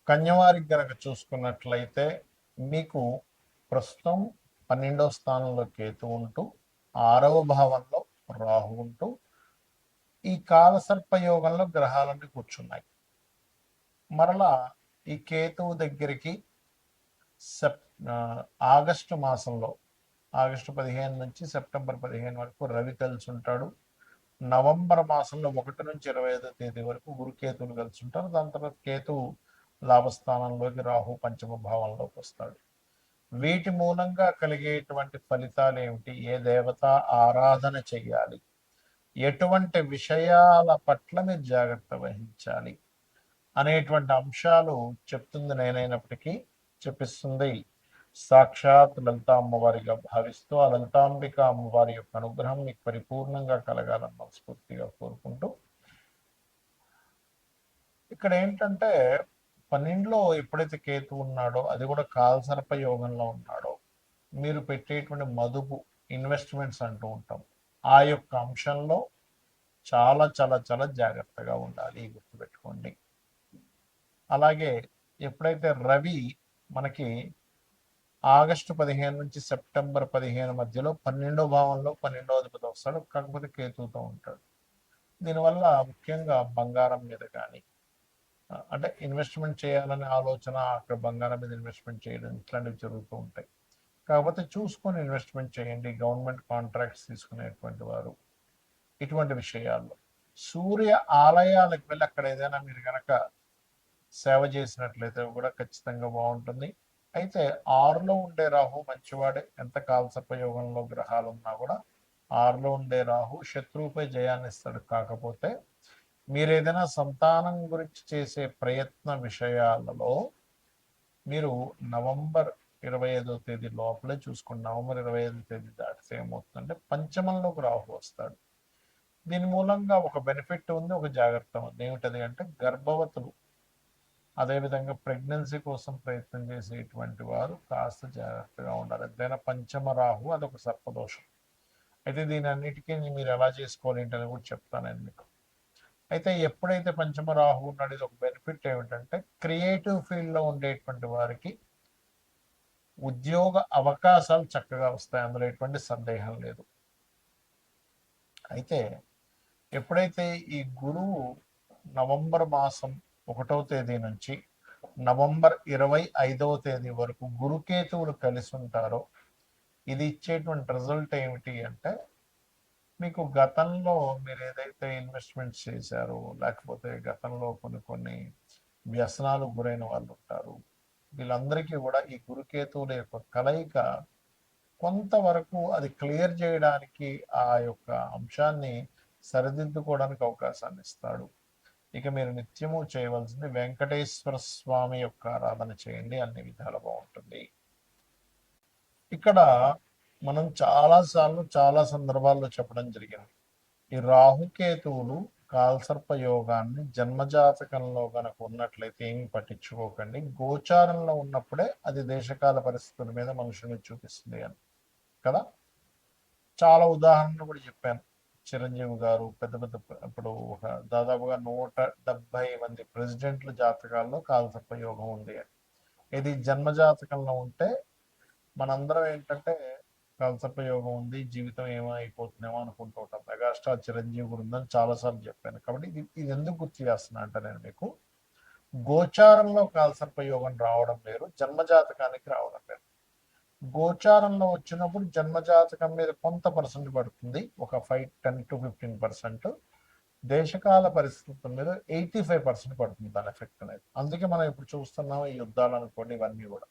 కన్యవారికి గనక చూసుకున్నట్లయితే మీకు ప్రస్తుతం 12వ స్థానంలో కేతు ఉంటూ 6వ భావంలో రాహు ఉంటూ ఈ కాలసర్ప యోగంలో గ్రహాలన్నీ కూర్చున్నాయి. మరలా ఈ కేతువు దగ్గరికి ఆగస్టు మాసంలో ఆగస్టు 15 నుంచి సెప్టెంబర్ 15 వరకు రవి కలిసి ఉంటాడు. నవంబర్ మాసంలో 1 నుంచి 25వ తేదీ వరకు గురుకేతువులు కలిసి ఉంటారు. దాని తర్వాత కేతువు లాభస్థానంలోకి, రాహు పంచమ భావంలోకి వస్తాడు. వీటి మూలంగా కలిగేటువంటి ఫలితాలు ఏమిటి, ఏ దేవత ఆరాధన చెయ్యాలి, ఎటువంటి విషయాల పట్ల మీరు జాగ్రత్త వహించాలి అనేటువంటి అంశాలు చెప్తుంది నేనైనప్పటికీ చెప్పిస్తుంది సాక్షాత్ లలితా అమ్మవారిగా భావిస్తూ ఆ లలితాంబిక అమ్మవారి యొక్క అనుగ్రహం మీకు పరిపూర్ణంగా కలగాలని మనస్ఫూర్తిగా కోరుకుంటూ, ఇక్కడ ఏంటంటే 12లో ఎప్పుడైతే కేతు ఉన్నాడో, అది కూడా కాలసర్ప యోగంలో ఉన్నాడో, మీరు పెట్టేటువంటి మదుపు ఇన్వెస్ట్మెంట్స్ అంటూ ఉంటాం, ఆ యొక్క అంశంలో చాలా చాలా చాలా జాగ్రత్తగా ఉండాలి, గుర్తుపెట్టుకోండి. అలాగే ఎప్పుడైతే రవి మనకి ఆగస్టు 15 నుంచి సెప్టెంబర్ 15 మధ్యలో 12వ భావంలో 12వ అధిపతి వస్తాడు, కాకపోతే కేతువుతో ఉంటాడు. దీనివల్ల ముఖ్యంగా బంగారం మీద కానీ, అంటే ఇన్వెస్ట్మెంట్ చేయాలనే ఆలోచన, అక్కడ బంగారం మీద ఇన్వెస్ట్మెంట్ చేయడం ఇట్లాంటివి జరుగుతూ ఉంటాయి. కాకపోతే చూసుకొని ఇన్వెస్ట్మెంట్ చేయండి. గవర్నమెంట్ కాంట్రాక్ట్స్ తీసుకునేటువంటి వారు ఇటువంటి విషయాల్లో సూర్య ఆలయాలకు వెళ్ళి అక్కడ ఏదైనా మీరు కనుక సేవ చేసినట్లయితే కూడా ఖచ్చితంగా బాగుంటుంది. అయితే 6లో ఉండే రాహు మంచివాడే, ఎంత కాలసర్పయోగంలో గ్రహాలు ఉన్నా కూడా 6లో ఉండే రాహు శత్రువుపై జయాన్ని ఇస్తాడు. కాకపోతే మీరు ఏదైనా సంతానం గురించి చేసే ప్రయత్న విషయాలలో మీరు నవంబర్ 25వ తేదీ లోపలే చూసుకోండి. నవంబర్ 25వ తేదీ దాటితే ఏమవుతుందంటే పంచమంలోకి రాహు వస్తాడు. దీని మూలంగా ఒక బెనిఫిట్ ఉంది, ఒక జాగ్రత్త ఉంది. ఏమిటది అంటే గర్భవతులు, అదేవిధంగా ప్రెగ్నెన్సీ కోసం ప్రయత్నం చేసేటువంటి వారు కాస్త జాగ్రత్తగా ఉండాలి. ఎంతైనా పంచమ రాహు అదొక సర్పదోషం. అయితే దీని అన్నిటికీ మీరు ఎలా చేసుకోవాలి ఏంటని కూడా చెప్తాను నేను మీకు. అయితే ఎప్పుడైతే పంచమ రాహు ఉన్నాడు, ఇది ఒక బెనిఫిట్ ఏమిటంటే క్రియేటివ్ ఫీల్డ్లో ఉండేటువంటి వారికి ఉద్యోగ అవకాశాలు చక్కగా వస్తాయి, అందులో ఎటువంటి సందేహం లేదు. అయితే ఎప్పుడైతే ఈ గురువు నవంబర్ మాసం 1వ తేదీ నుంచి నవంబర్ 25వ తేదీ వరకు గురుకేతువులు కలిసి ఉంటారో, ఇది ఇచ్చేటువంటి రిజల్ట్ ఏమిటి అంటే మీకు గతంలో మీరు ఏదైతే ఇన్వెస్ట్మెంట్స్ చేశారో, లేకపోతే గతంలో కొన్ని వ్యసనాలు గురైన వాళ్ళు ఉంటారు, వీళ్ళందరికీ కూడా ఈ గురుకేతువుల యొక్క కలయిక కొంతవరకు అది క్లియర్ చేయడానికి, ఆ యొక్క అంశాన్ని సరిదిద్దుకోవడానికి అవకాశాన్ని ఇస్తాడు. ఇక మీరు నిత్యము చేయవలసింది వెంకటేశ్వర స్వామి యొక్క ఆరాధన చేయండి, అన్ని విధాలు బాగుంటుంది. ఇక్కడ మనం చాలాసార్లు చాలా సందర్భాల్లో చెప్పడం జరిగింది, ఈ రాహుకేతువులు కాల్సర్ప యోగాన్ని జన్మజాతకంలో కనుక ఉన్నట్లయితే ఏమి పట్టించుకోకండి, గోచారంలో ఉన్నప్పుడే అది దేశకాల పరిస్థితుల మీద మనుషుల్ని చూపిస్తుంది అని కదా. చాలా ఉదాహరణలు కూడా చెప్పాను. చిరంజీవి గారు పెద్ద పెద్ద ఇప్పుడు ఒక దాదాపుగా 170 మంది ప్రెసిడెంట్ల జాతకాల్లో కాలసర్ప యోగం ఉంది అని. ఇది జన్మజాతకంలో ఉంటే మనందరం ఏంటంటే కాలసర్ప యోగం ఉంది, జీవితం ఏమైపోతుందేమో అనుకుంటూ ఉంటాం. మెగాస్టార్ చిరంజీవి గురు ఉందని చాలాసార్లు చెప్పాను. కాబట్టి ఇది ఎందుకు గుర్తు చేస్తున్నా అంటే నేను మీకు, గోచారంలో కాలసర్ప యోగం రావడం వేరు, జన్మజాతకానికి రావడం వేరు. గోచారంలో వచ్చినప్పుడు జన్మజాతకం మీద కొంత పర్సెంట్ పడుతుంది, ఒక 10 to 15%. దేశకాల పరిస్థితుల మీద 85% పడుతుంది దాని ఎఫెక్ట్ అనేది. అందుకే మనం ఇప్పుడు చూస్తున్నాం ఈ యుద్ధాలు అనుకోండి, ఇవన్నీ కూడా.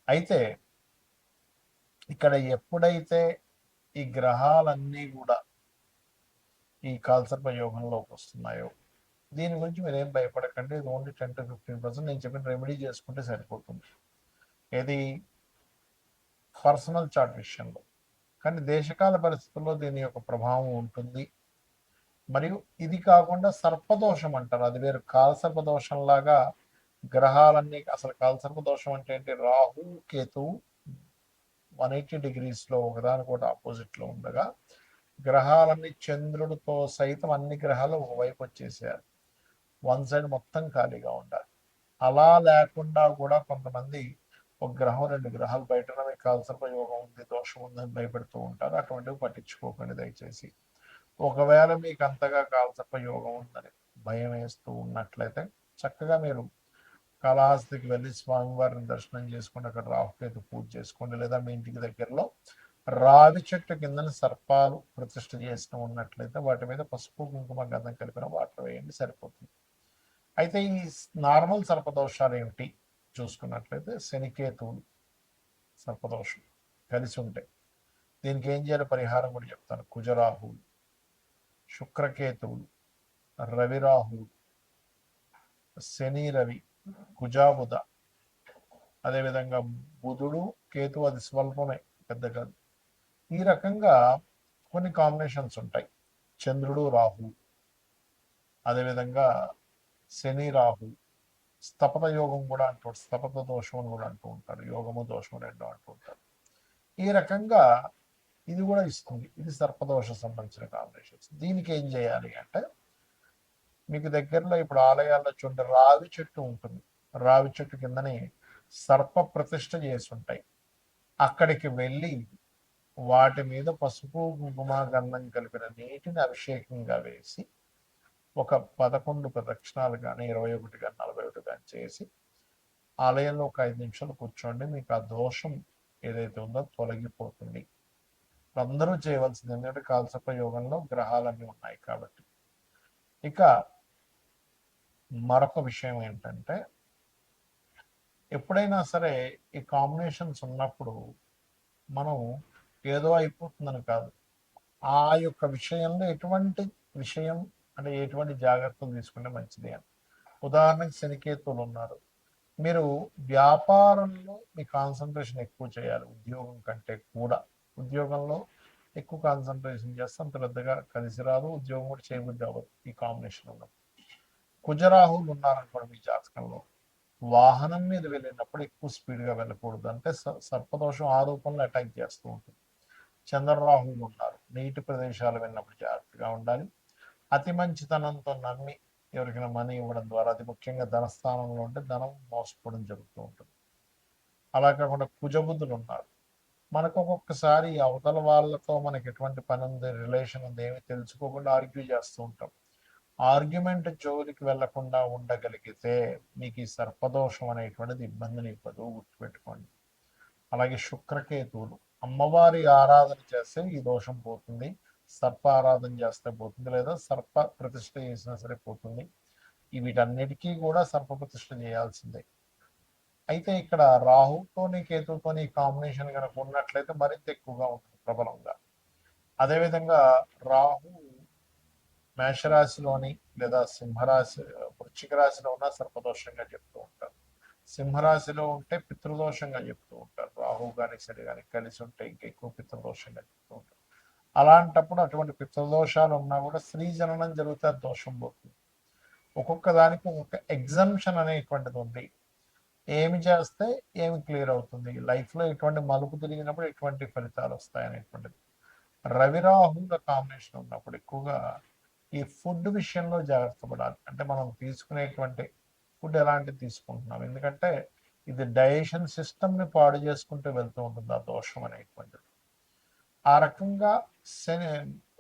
అయితే ఇక్కడ ఎప్పుడైతే ఈ గ్రహాలన్నీ కూడా ఈ కాలసర్ప యోగంలోకి వస్తున్నాయో, దీని గురించి మీరు ఏం భయపడకండి. ఇది ఓన్లీ 10 to 15%. నేను చెప్పిన రెమెడీ చేసుకుంటే సరిపోతుంది, ఏది పర్సనల్ చార్ట్ విషయంలో. కానీ దేశకాల పరిస్థితుల్లో దీని యొక్క ప్రభావం ఉంటుంది. మరియు ఇది కాకుండా సర్పదోషం అంటారు, అది వేరు. కాలసర్పదోషం లాగా గ్రహాలన్నీ, అసలు కాలసర్పదోషం అంటే ఏంటి, రాహు కేతువు 180 degreesలో ఒకదానికొకటి ఆపోజిట్లో ఉండగా గ్రహాలన్నీ చంద్రుడితో సైతం అన్ని గ్రహాలు ఒకవైపు వచ్చేసేయాలి, వన్ సైడ్ మొత్తం ఖాళీగా ఉండాలి. అలా లేకుండా కూడా కొంతమంది ఒక గ్రహం 2 గ్రహాలు బయట మీకు కాల్సర్ప యోగం ఉంది, దోషం ఉందని భయపెడుతూ ఉంటారు. అటువంటివి పట్టించుకోకండి దయచేసి. ఒకవేళ మీకు అంతగా కాల్సర్ప యోగం ఉందని భయం వేస్తూ ఉన్నట్లయితే చక్కగా మీరు కాళహస్తికి వెళ్ళి స్వామివారిని దర్శనం చేసుకుని అక్కడ రాహుకేతు పూజ చేసుకోండి. లేదా మీ ఇంటికి దగ్గరలో రావి చెట్టు కింద సర్పాలు ప్రతిష్ఠ చేసిన ఉన్నట్లయితే వాటి మీద పసుపు కుంకుమ గంధం కలిపిన వాటర్ వేయండి, సరిపోతుంది. అయితే ఈ నార్మల్ సర్పదోషాలు ఏమిటి చూసుకున్నట్లయితే శనికేతువులు సర్పదోషం కలిసి ఉంటాయి. దీనికి ఏం చేయాలి పరిహారం కూడా చెప్తాను. కుజరాహువులు, శుక్రకేతువులు, రవిరాహువులు, శని రవి, కుజాబుధ, అదేవిధంగా బుధుడు కేతు, అది స్వల్పమే, పెద్ద కాదు. ఈ రకంగా కొన్ని కాంబినేషన్స్ ఉంటాయి. చంద్రుడు రాహు, అదేవిధంగా శని రాహు, స్తపత యోగం కూడా అంటూ, స్తపత దోషం అని కూడా అంటూ ఉంటారు. యోగము దోషం రెండు అంటూ ఉంటారు. ఈ రకంగా ఇది కూడా ఇస్తుంది. ఇది సర్పదోష సంబంధించిన కాంబినేషన్స్. దీనికి ఏం చేయాలి అంటే, మీకు దగ్గరలో ఇప్పుడు ఆలయాల్లో చూడండి రావి చెట్టు ఉంటుంది. రావి చెట్టు కిందని సర్ప ప్రతిష్ఠ చేసి ఉంటాయి. అక్కడికి వెళ్ళి వాటి మీద పసుపు కుంకుమ గంధం కలిపిన నీటిని అభిషేకంగా వేసి ఒక 11 ప్రదక్షిణాలు కానీ 21 కానీ 41 కానీ చేసి ఆలయంలో ఒక 5 నిమిషాలు కూర్చోండి. మీకు ఆ దోషం ఏదైతే ఉందో తొలగిపోతుంది. అందరూ చేయవలసింది, ఎందుకంటే కాలసర్ప యోగంలో గ్రహాలన్నీ ఉన్నాయి కాబట్టి. ఇక మరొక విషయం ఏంటంటే, ఎప్పుడైనా సరే ఈ కాంబినేషన్స్ ఉన్నప్పుడు మనం ఏదో అయిపోతుందని కాదు, ఆ యొక్క విషయంలో ఎటువంటి విషయం అంటే ఎటువంటి జాగ్రత్తలు తీసుకుంటే మంచిది అని. ఉదాహరణకి శనికేతువులు ఉన్నారు. మీరు వ్యాపారంలో మీ కాన్సన్ట్రేషన్ ఎక్కువ చేయాలి ఉద్యోగం కంటే కూడా. ఉద్యోగంలో ఎక్కువ కాన్సన్ట్రేషన్ చేస్తే అంత పెద్దగా కలిసి రాదు, ఉద్యోగం కూడా చేయబుద్ధి అవ్వదు ఈ కాంబినేషన్ ఉన్నప్పుడు. కుజరాహువులు ఉన్నారనుకోండి మీ జాతకంలో, వాహనం మీద వెళ్ళినప్పుడు ఎక్కువ స్పీడ్గా వెళ్ళకూడదు, అంటే సర్పదోషం ఆ రూపంలో అటాక్ చేస్తూ ఉంటుంది. చంద్రరాహువులు ఉన్నారు, నీటి ప్రదేశాలు వెళ్ళినప్పుడు జాగ్రత్తగా ఉండాలి. అతి మంచితనంతో నమ్మి ఎవరికైనా మనీ ఇవ్వడం ద్వారా, అది ముఖ్యంగా ధనస్థానంలో ఉంటే ధనం మోసపోవడం జరుగుతూ ఉంటుంది. అలా కాకుండా కుజబుద్ధులు ఉన్నారు, మనకు ఒక్కొక్కసారి అవతల వాళ్ళతో మనకి ఎటువంటి పని ఉంది, రిలేషన్ ఉంది, ఏమి తెలుసుకోకుండా ఆర్గ్యూ చేస్తూ ఉంటాం. ఆర్గ్యుమెంట్ జోలికి వెళ్లకుండా ఉండగలిగితే మీకు ఈ సర్పదోషం అనేటువంటిది ఇబ్బందిని ఇవ్వదు, గుర్తుపెట్టుకోండి. అలాగే శుక్రకేతువులు, అమ్మవారి ఆరాధన చేస్తే ఈ దోషం పోతుంది, సర్ప ఆరాధన చేస్తే పోతుంది, లేదా సర్ప ప్రతిష్ఠ చేసినా సరే పోతుంది. వీటన్నిటికీ కూడా సర్ప ప్రతిష్ఠ చేయాల్సిందే. అయితే ఇక్కడ రాహుతోని కేతుతోని కాంబినేషన్ కనుక ఉన్నట్లయితే మరింత ఎక్కువగా ఉంటుంది, ప్రబలంగా. అదేవిధంగా రాహు మేషరాశిలోని లేదా సింహరాశి, వృశ్చిక రాశిలో ఉన్న సర్పదోషంగా చెప్తూ ఉంటారు. సింహరాశిలో ఉంటే పితృదోషంగా చెప్తూ ఉంటారు. రాహు కానీ శని కానీ కలిసి ఉంటే ఇంకెక్కువ పితృదోషంగా చెప్తూ ఉంటారు. అలాంటప్పుడు అటువంటి పితృదోషాలు ఉన్నా కూడా స్త్రీ జననం జరిగితే దోషం పోతుంది. ఒక్కొక్క దానికి ఒక్కొక్క ఎగ్జంప్షన్ అనేటువంటిది ఉంది. ఏమి చేస్తే ఏమి క్లియర్ అవుతుంది, లైఫ్లో ఎటువంటి మలుపు తిరిగినప్పుడు ఎటువంటి ఫలితాలు వస్తాయి అనేటువంటిది. రవిరాహుల కాంబినేషన్ ఉన్నప్పుడు ఎక్కువగా ఈ ఫుడ్ విషయంలో జాగ్రత్త పడాలి. అంటే మనం తీసుకునేటువంటి ఫుడ్ ఎలాంటిది తీసుకుంటున్నాం, ఎందుకంటే ఇది డైజెషన్ సిస్టమ్ని పాడు చేసుకుంటూ వెళ్తూ ఉంటుంది ఆ దోషం అనేటువంటిది. ఆ రకంగా శని,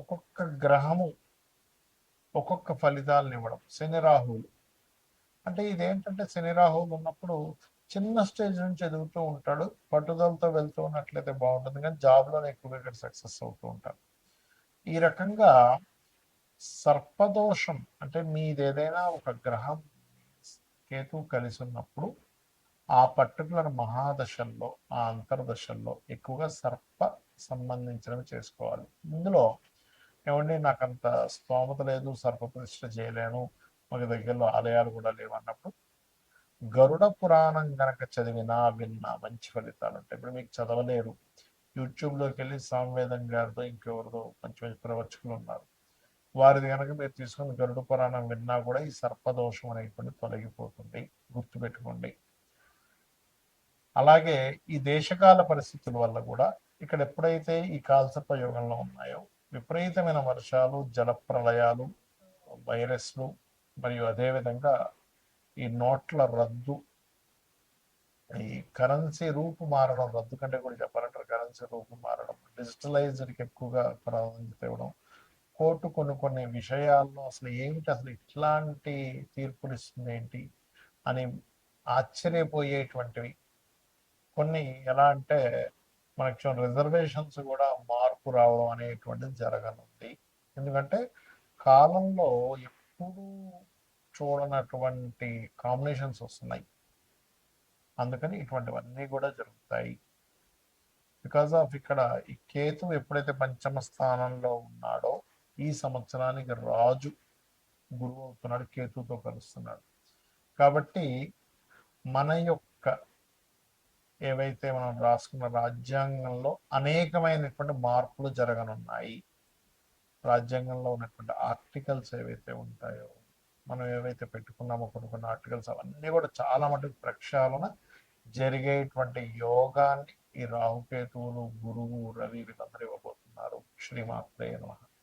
ఒక్కొక్క గ్రహము ఒక్కొక్క ఫలితాలను ఇవ్వడం. శని రాహువులు అంటే ఇదేంటంటే, శని రాహువులు ఉన్నప్పుడు చిన్న స్టేజ్ నుంచి ఎదుగుతూ ఉంటాడు, పట్టుదలతో వెళ్తూ ఉన్నట్లయితే బాగుంటుంది, కానీ జాబ్లోనే ఎక్కువగా ఇక్కడ సక్సెస్ అవుతూ ఉంటారు. ఈ రకంగా సర్పదోషం అంటే మీది ఏదైనా ఒక గ్రహం కేతువు కలిసి ఉన్నప్పుడు ఆ పర్టికులర్ మహాదశల్లో, ఆ అంతర్దశల్లో ఎక్కువగా సర్ప సంబంధించినవి చేసుకోవాలి. ఇందులో ఏమండి నాకంత స్తోమత లేదు, సర్ప ప్రతిష్ఠ చేయలేను, మాకు దగ్గరలో ఆలయాలు కూడా లేవు అన్నప్పుడు గరుడ పురాణం కనుక చదివినా విన్నా మంచి ఫలితాలు ఉంటాయి. ఇప్పుడు మీకు చదవలేరు, యూట్యూబ్లోకి వెళ్ళి సామవేదం గారితో ఇంకెవరితో మంచి మంచి ప్రవచకులు ఉన్నారు, వారిది కనుక మీరు తీసుకుని గరుడ పురాణం విన్నా కూడా ఈ సర్పదోషం అనేటువంటి తొలగిపోతుంది, గుర్తుపెట్టుకోండి. అలాగే ఈ దేశకాల పరిస్థితుల వల్ల కూడా ఇక్కడ ఎప్పుడైతే ఈ కాల్సర్ప యోగంలో ఉన్నాయో విపరీతమైన వర్షాలు, జల ప్రళయాలు, వైరస్లు, మరియు అదేవిధంగా ఈ నోట్ల రద్దు, ఈ కరెన్సీ రూపు మారడం, రద్దు కంటే కూడా చెప్పాలంటారు కరెన్సీ రూపు మారడం, డిజిటలైజ్డ్కి ఎక్కువగా ప్రాధాన్యత ఇవ్వడం, కోర్టు కొన్ని కొన్ని విషయాల్లో అసలు ఏమిటి, అసలు ఇట్లాంటి తీర్పులు ఇస్తుంది ఏంటి అని ఆశ్చర్యపోయేటువంటివి కొన్ని. ఎలా అంటే మనకి రిజర్వేషన్స్ కూడా మార్పు రావడం అనేటువంటిది జరగనుంది. ఎందుకంటే కాలంలో ఎప్పుడూ చూడనటువంటి కాంబినేషన్స్ వస్తున్నాయి, అందుకని ఇటువంటివన్నీ కూడా జరుగుతాయి. బికాజ్ ఆఫ్ ఇక్కడ ఈ కేతు ఎప్పుడైతే పంచమ స్థానంలో ఉన్నాడో ఈ సంవత్సరానికి రాజు గురువు అవుతున్నాడు, కేతుతో కలుస్తున్నాడు. కాబట్టి మన యొక్క ఏవైతే మనం రాసుకున్న రాజ్యాంగంలో అనేకమైనటువంటి మార్పులు జరగనున్నాయి. రాజ్యాంగంలో ఉన్నటువంటి ఆర్టికల్స్ ఏవైతే ఉంటాయో, మనం ఏవైతే పెట్టుకున్నామో కొన్ని కొన్ని ఆర్టికల్స్, అవన్నీ కూడా చాలా మటుకు ప్రక్షాళన జరిగేటువంటి యోగాన్ని ఈ రాహుకేతువులు, గురువు, రవి వీళ్ళందరూ ఇవ్వబోతున్నారు. శ్రీమాత్రే నమః.